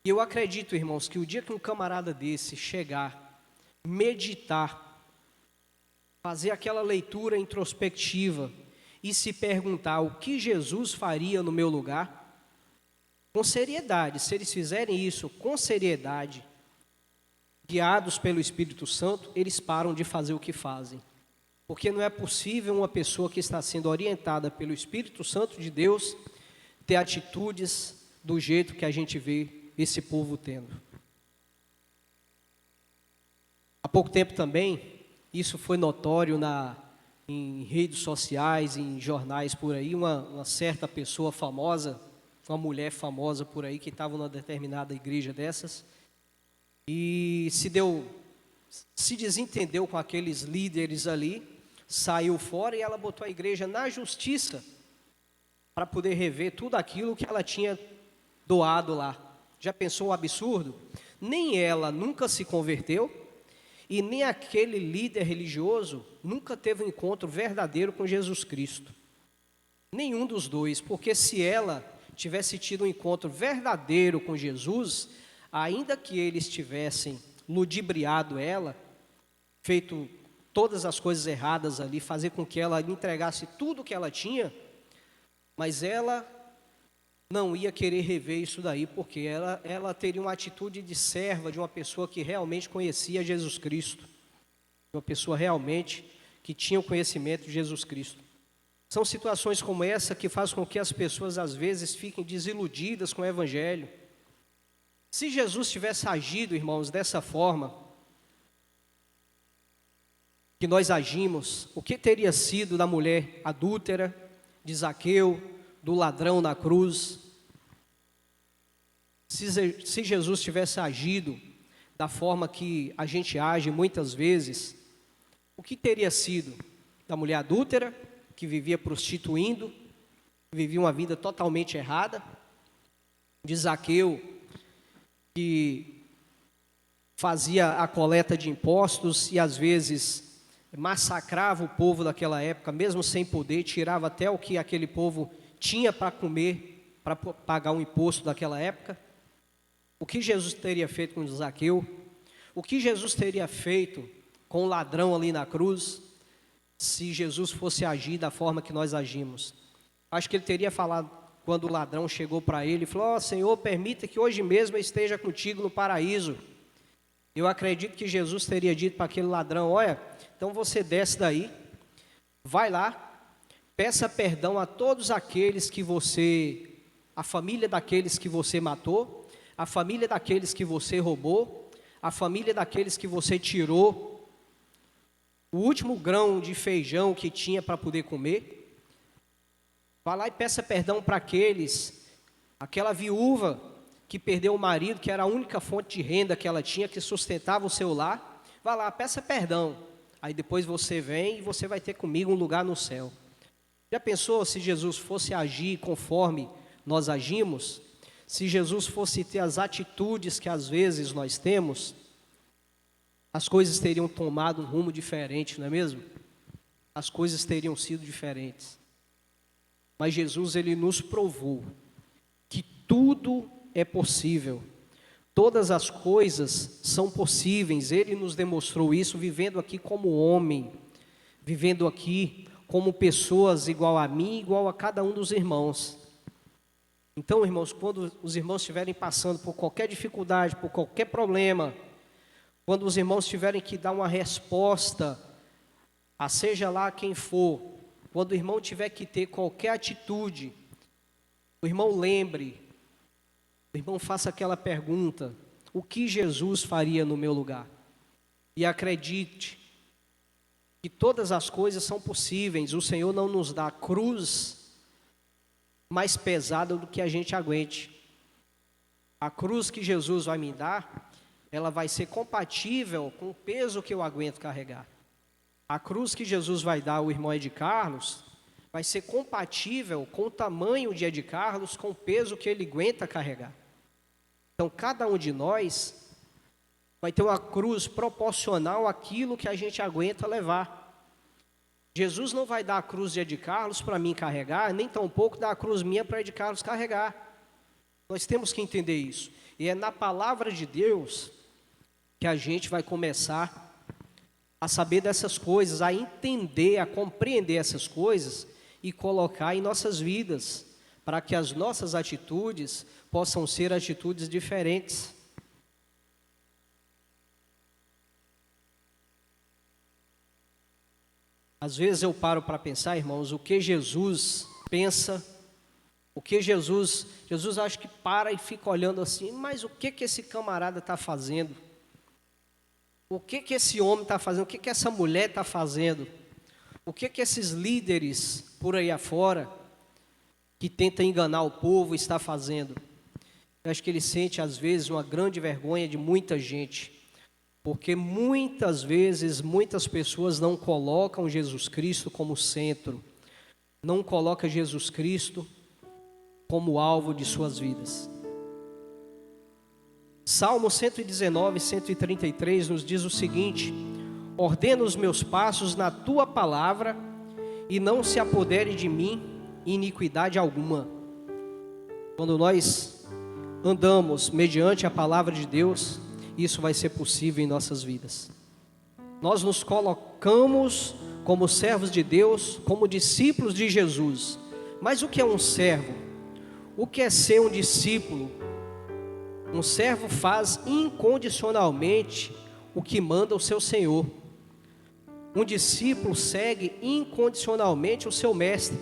E eu acredito, irmãos, que o dia que um camarada desse chegar, meditar, fazer aquela leitura introspectiva e se perguntar o que Jesus faria no meu lugar, com seriedade, se eles fizerem isso com seriedade, guiados pelo Espírito Santo, eles param de fazer o que fazem. Porque não é possível uma pessoa que está sendo orientada pelo Espírito Santo de Deus ter atitudes do jeito que a gente vê esse povo tendo. Há pouco tempo também, isso foi notório em redes sociais, em jornais por aí, uma certa pessoa famosa, uma mulher famosa por aí, que estava numa determinada igreja dessas, e se desentendeu com aqueles líderes ali, saiu fora e ela botou a igreja na justiça para poder rever tudo aquilo que ela tinha doado lá. Já pensou o absurdo? Nem ela nunca se converteu, e nem aquele líder religioso nunca teve um encontro verdadeiro com Jesus Cristo. Nenhum dos dois, porque se ela tivesse tido um encontro verdadeiro com Jesus, ainda que eles tivessem ludibriado ela, feito todas as coisas erradas ali, fazer com que ela entregasse tudo o que ela tinha, mas ela não ia querer rever isso daí, porque ela teria uma atitude de serva, de uma pessoa que realmente conhecia Jesus Cristo, uma pessoa realmente que tinha o conhecimento de Jesus Cristo. São situações como essa que fazem com que as pessoas às vezes fiquem desiludidas com o Evangelho. Se Jesus tivesse agido, irmãos, dessa forma que nós agimos, o que teria sido da mulher adúltera, de Zaqueu, do ladrão na cruz? Se Jesus tivesse agido da forma que a gente age muitas vezes, o que teria sido da mulher adúltera, que vivia prostituindo, vivia uma vida totalmente errada, de Zaqueu, que fazia a coleta de impostos e às vezes massacrava o povo daquela época, mesmo sem poder, tirava até o que aquele povo tinha para comer, para pagar o imposto daquela época. O que Jesus teria feito com Zaqueu? O que Jesus teria feito com o ladrão ali na cruz, se Jesus fosse agir da forma que nós agimos? Acho que ele teria falado, quando o ladrão chegou para ele, falou: Senhor, permita que hoje mesmo eu esteja contigo no paraíso. Eu acredito que Jesus teria dito para aquele ladrão: olha, então você desce daí, vai lá, peça perdão a todos aqueles que a família daqueles que você matou, a família daqueles que você roubou, a família daqueles que você tirou o último grão de feijão que tinha para poder comer. Vá lá e peça perdão para aquela viúva que perdeu o marido, que era a única fonte de renda que ela tinha, que sustentava o seu lar. Vá lá, peça perdão. Aí depois você vem e você vai ter comigo um lugar no céu. Já pensou se Jesus fosse agir conforme nós agimos? Se Jesus fosse ter as atitudes que às vezes nós temos, as coisas teriam tomado um rumo diferente, não é mesmo? As coisas teriam sido diferentes. Mas Jesus, ele nos provou que tudo é possível. Todas as coisas são possíveis. Ele nos demonstrou isso vivendo aqui como homem, vivendo aqui como pessoas igual a mim, igual a cada um dos irmãos. Então, irmãos, quando os irmãos estiverem passando por qualquer dificuldade, por qualquer problema, quando os irmãos tiverem que dar uma resposta, a seja lá quem for, quando o irmão tiver que ter qualquer atitude, o irmão lembre, o irmão faça aquela pergunta: o que Jesus faria no meu lugar? E acredite que todas as coisas são possíveis. O Senhor não nos dá a cruz mais pesada do que a gente aguente. A cruz que Jesus vai me dar, ela vai ser compatível com o peso que eu aguento carregar. A cruz que Jesus vai dar ao irmão Ed Carlos vai ser compatível com o tamanho de Ed Carlos, com o peso que ele aguenta carregar. Então, cada um de nós vai ter uma cruz proporcional àquilo que a gente aguenta levar. Jesus não vai dar a cruz de Ed Carlos para mim carregar, nem tampouco dar a cruz minha para Ed Carlos carregar. Nós temos que entender isso. E é na palavra de Deus que a gente vai começar a saber dessas coisas, a entender, a compreender essas coisas e colocar em nossas vidas, para que as nossas atitudes possam ser atitudes diferentes. Às vezes eu paro para pensar, irmãos, o que Jesus pensa, o que Jesus acho que para e fica olhando assim: mas o que esse camarada está fazendo? O que esse homem está fazendo? O que essa mulher está fazendo? O que esses líderes por aí afora, que tentam enganar o povo, está fazendo? Eu acho que ele sente às vezes uma grande vergonha de muita gente, porque muitas vezes, muitas pessoas não colocam Jesus Cristo como centro, não colocam Jesus Cristo como alvo de suas vidas. Salmo 119, 133 nos diz o seguinte: ordena os meus passos na tua palavra, e não se apodere de mim iniquidade alguma. Quando nós andamos mediante a palavra de Deus, isso vai ser possível em nossas vidas. Nós nos colocamos como servos de Deus, como discípulos de Jesus. Mas o que é um servo? O que é ser um discípulo? Um servo faz incondicionalmente o que manda o seu Senhor. Um discípulo segue incondicionalmente o seu mestre.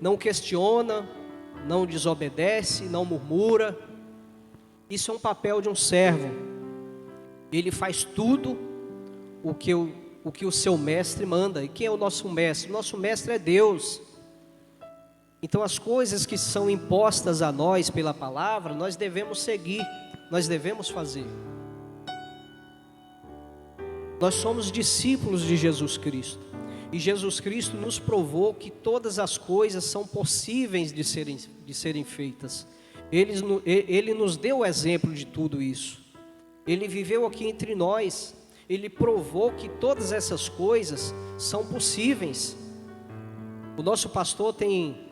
Não questiona, não desobedece, não murmura. Isso é um papel de um servo. Ele faz tudo o que o seu mestre manda. E quem é o nosso mestre? O nosso mestre é Deus. Então as coisas que são impostas a nós pela palavra, nós devemos seguir, nós devemos fazer. Nós somos discípulos de Jesus Cristo. E Jesus Cristo nos provou que todas as coisas são possíveis de serem feitas. Ele nos deu o exemplo de tudo isso. Ele viveu aqui entre nós. Ele provou que todas essas coisas são possíveis. O nosso pastor tem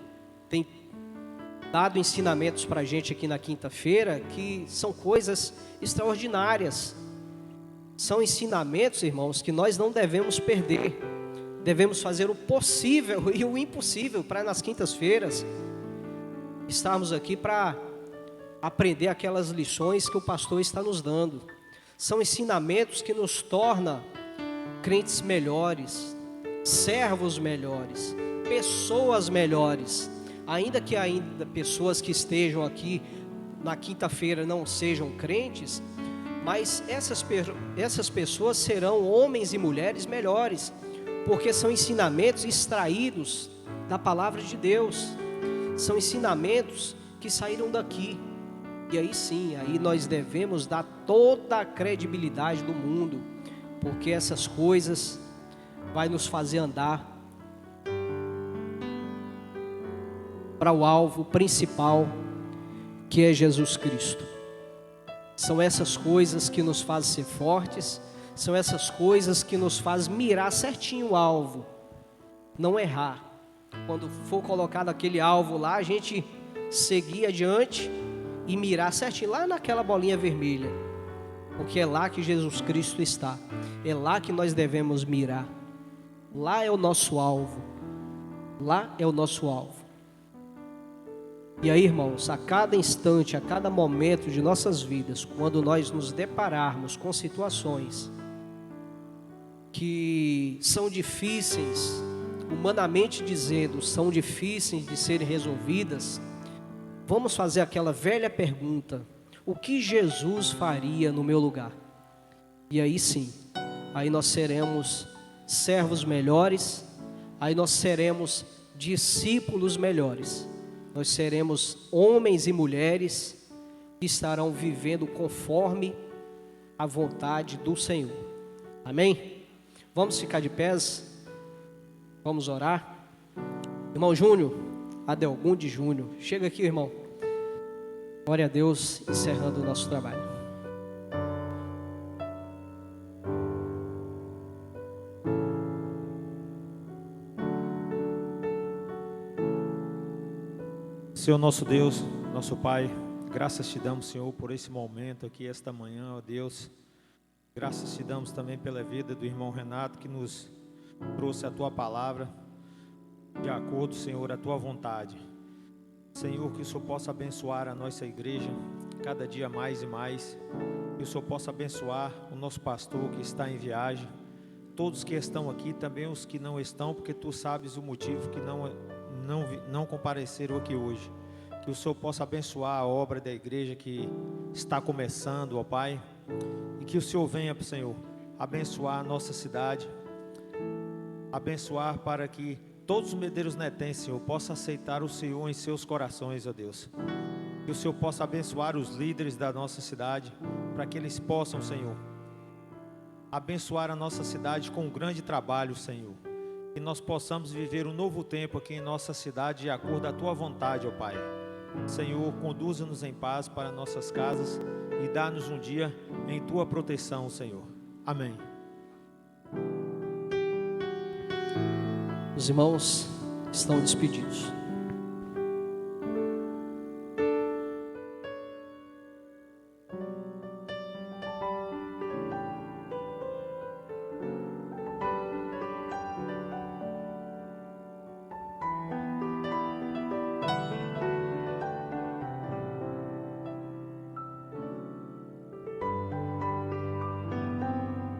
dado ensinamentos para a gente aqui na quinta-feira que são coisas extraordinárias. São ensinamentos, irmãos, que nós não devemos perder. Devemos fazer o possível e o impossível para nas quintas-feiras estarmos aqui para aprender aquelas lições que o pastor está nos dando. São ensinamentos que nos tornam crentes melhores, servos melhores, pessoas melhores. Ainda que pessoas que estejam aqui na quinta-feira não sejam crentes, mas essas pessoas serão homens e mulheres melhores, porque são ensinamentos extraídos da palavra de Deus, são ensinamentos que saíram daqui. E aí sim, aí nós devemos dar toda a credibilidade do mundo, porque essas coisas vai nos fazer andar para o alvo principal, que é Jesus Cristo. São essas coisas que nos fazem ser fortes, são essas coisas que nos fazem mirar certinho o alvo, não errar. Quando for colocado aquele alvo lá, a gente seguir adiante e mirar certinho lá naquela bolinha vermelha, porque é lá que Jesus Cristo está, é lá que nós devemos mirar. Lá é o nosso alvo, lá é o nosso alvo. E aí, irmãos, a cada instante, a cada momento de nossas vidas, quando nós nos depararmos com situações que são difíceis, humanamente dizendo, são difíceis de serem resolvidas, vamos fazer aquela velha pergunta: o que Jesus faria no meu lugar? E aí sim, aí nós seremos servos melhores, aí nós seremos discípulos melhores. Nós seremos homens e mulheres que estarão vivendo conforme a vontade do Senhor. Amém? Vamos ficar de pés, vamos orar. Irmão Júnior, Adelgunde Júnior, chega aqui, irmão. Glória a Deus, encerrando o nosso trabalho. Senhor nosso Deus, nosso Pai, graças te damos, Senhor, por esse momento aqui, esta manhã, ó Deus. Graças te damos também pela vida do irmão Renato, que nos trouxe a Tua palavra, de acordo, Senhor, à Tua vontade. Senhor, que o Senhor possa abençoar a nossa igreja, cada dia mais e mais. Que o Senhor possa abençoar o nosso pastor que está em viagem, todos que estão aqui, também os que não estão, porque Tu sabes o motivo que não compareceram aqui hoje. Que o Senhor possa abençoar a obra da igreja que está começando, ó Pai, e que o Senhor venha, Senhor, abençoar a nossa cidade, abençoar para que todos os medeiros netenses, Senhor, possam aceitar o Senhor em seus corações, ó Deus. Que o Senhor possa abençoar os líderes da nossa cidade, para que eles possam, Senhor, abençoar a nossa cidade com um grande trabalho, Senhor. Que nós possamos viver um novo tempo aqui em nossa cidade, de acordo à Tua vontade, ó Pai. Senhor, conduza-nos em paz para nossas casas e dá-nos um dia em Tua proteção, Senhor. Amém. Os irmãos estão despedidos.